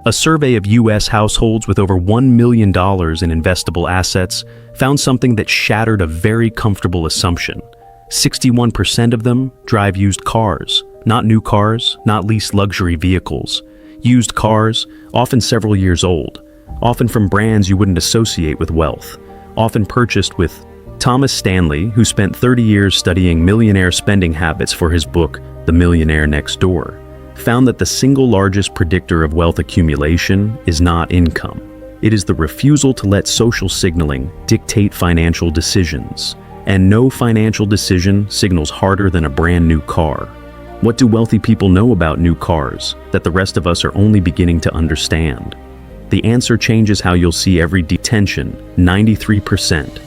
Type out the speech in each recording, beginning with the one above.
A survey of U.S. households with over $1 million in investable assets found something that shattered a very comfortable assumption. 61% of them drive used cars, not new cars, not leased luxury vehicles. Used cars, often several years old, often from brands you wouldn't associate with wealth, often purchased with. Thomas Stanley, who spent 30 years studying millionaire spending habits for his book, The Millionaire Next Door, found that the single largest predictor of wealth accumulation is not income. It is the refusal to let social signaling dictate financial decisions. And no financial decision signals harder than a brand new car. What do wealthy people know about new cars that the rest of us are only beginning to understand? The answer changes how you'll see every detention, 93%.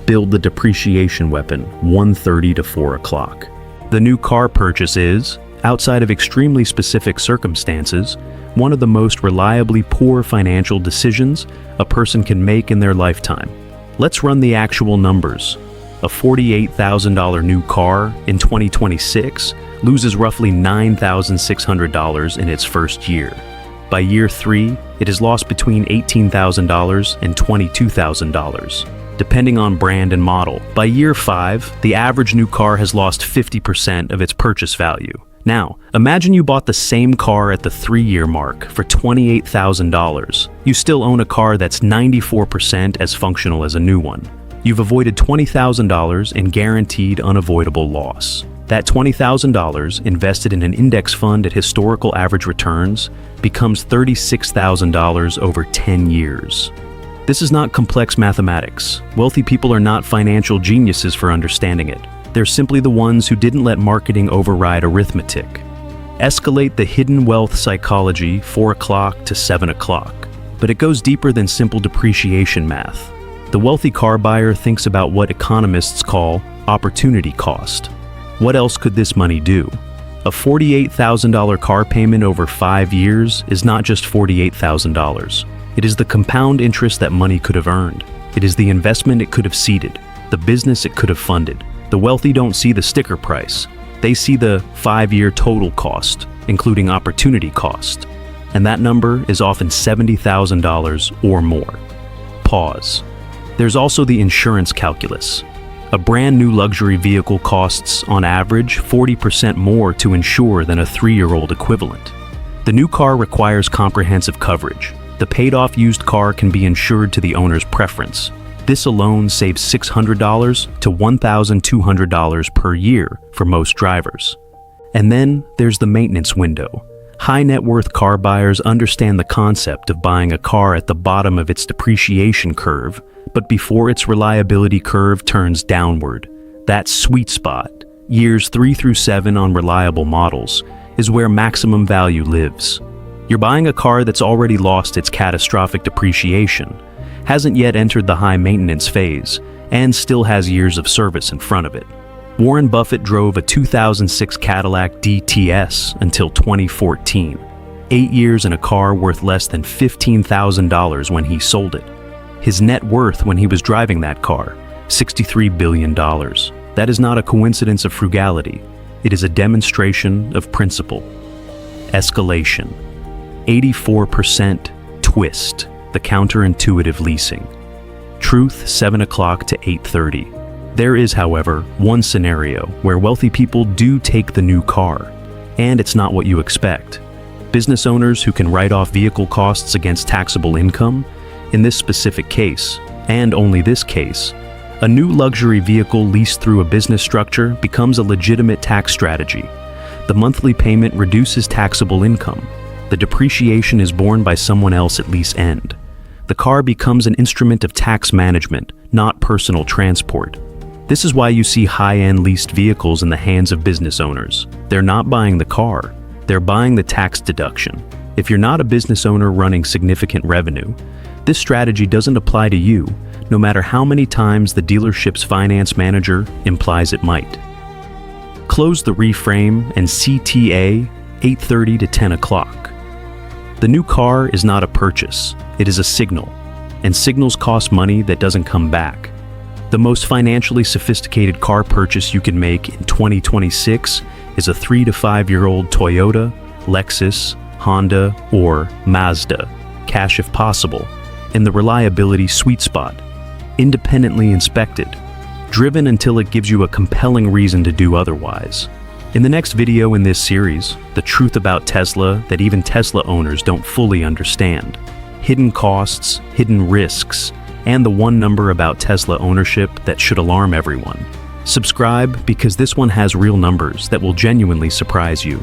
Build the depreciation weapon, 1:30 to 4 o'clock. The new car purchase is, outside of extremely specific circumstances, one of the most reliably poor financial decisions a person can make in their lifetime. Let's run the actual numbers. A $48,000 new car in 2026 loses roughly $9,600 in its first year. By year 3, it has lost between $18,000 and $22,000, depending on brand and model. By year 5, the average new car has lost 50% of its purchase value. Now, imagine you bought the same car at the 3-year mark for $28,000. You still own a car that's 94% as functional as a new one. You've avoided $20,000 in guaranteed unavoidable loss. That $20,000 invested in an index fund at historical average returns becomes $36,000 over 10 years. This is not complex mathematics. Wealthy people are not financial geniuses for understanding it. They're simply the ones who didn't let marketing override arithmetic. Escalate the hidden wealth psychology 4 o'clock to 7 o'clock. But it goes deeper than simple depreciation math. The wealthy car buyer thinks about what economists call opportunity cost. What else could this money do? A $48,000 car payment over 5 years is not just $48,000. It is the compound interest that money could have earned. It is the investment it could have seeded, the business it could have funded. The wealthy don't see the sticker price. They see the 5-year total cost, including opportunity cost. And that number is often $70,000 or more. Pause. There's also the insurance calculus. A brand new luxury vehicle costs, on average, 40% more to insure than a 3-year-old equivalent. The new car requires comprehensive coverage. The paid-off used car can be insured to the owner's preference. This alone saves $600 to $1,200 per year for most drivers. And then there's the maintenance window. High net worth car buyers understand the concept of buying a car at the bottom of its depreciation curve, but before its reliability curve turns downward. That sweet spot, years 3 through 7 on reliable models, is where maximum value lives. You're buying a car that's already lost its catastrophic depreciation, hasn't yet entered the high maintenance phase, and still has years of service in front of it. Warren Buffett drove a 2006 Cadillac DTS until 2014, 8 years in a car worth less than $15,000 when he sold it. His net worth when he was driving that car, $63 billion. That is not a coincidence of frugality. It is a demonstration of principle. Escalation. 84% twist, the counterintuitive leasing. Truth, 7 o'clock to 8:30. There is, however, one scenario where wealthy people do take the new car, and it's not what you expect. Business owners who can write off vehicle costs against taxable income, in this specific case, and only this case, a new luxury vehicle leased through a business structure becomes a legitimate tax strategy. The monthly payment reduces taxable income. The depreciation is borne by someone else at lease end. The car becomes an instrument of tax management, not personal transport. This is why you see high-end leased vehicles in the hands of business owners. They're not buying the car, they're buying the tax deduction. If you're not a business owner running significant revenue, this strategy doesn't apply to you, no matter how many times the dealership's finance manager implies it might. Close the reframe and CTA 8:30 to 10 o'clock. The new car is not a purchase, it is a signal, and signals cost money that doesn't come back. The most financially sophisticated car purchase you can make in 2026 is a 3 to 5 year old Toyota, Lexus, Honda, or Mazda. Cash if possible, and the reliability sweet spot. Independently inspected. Driven until it gives you a compelling reason to do otherwise. In the next video in this series, the truth about Tesla that even Tesla owners don't fully understand. Hidden costs, hidden risks, and the one number about Tesla ownership that should alarm everyone. Subscribe because this one has real numbers that will genuinely surprise you.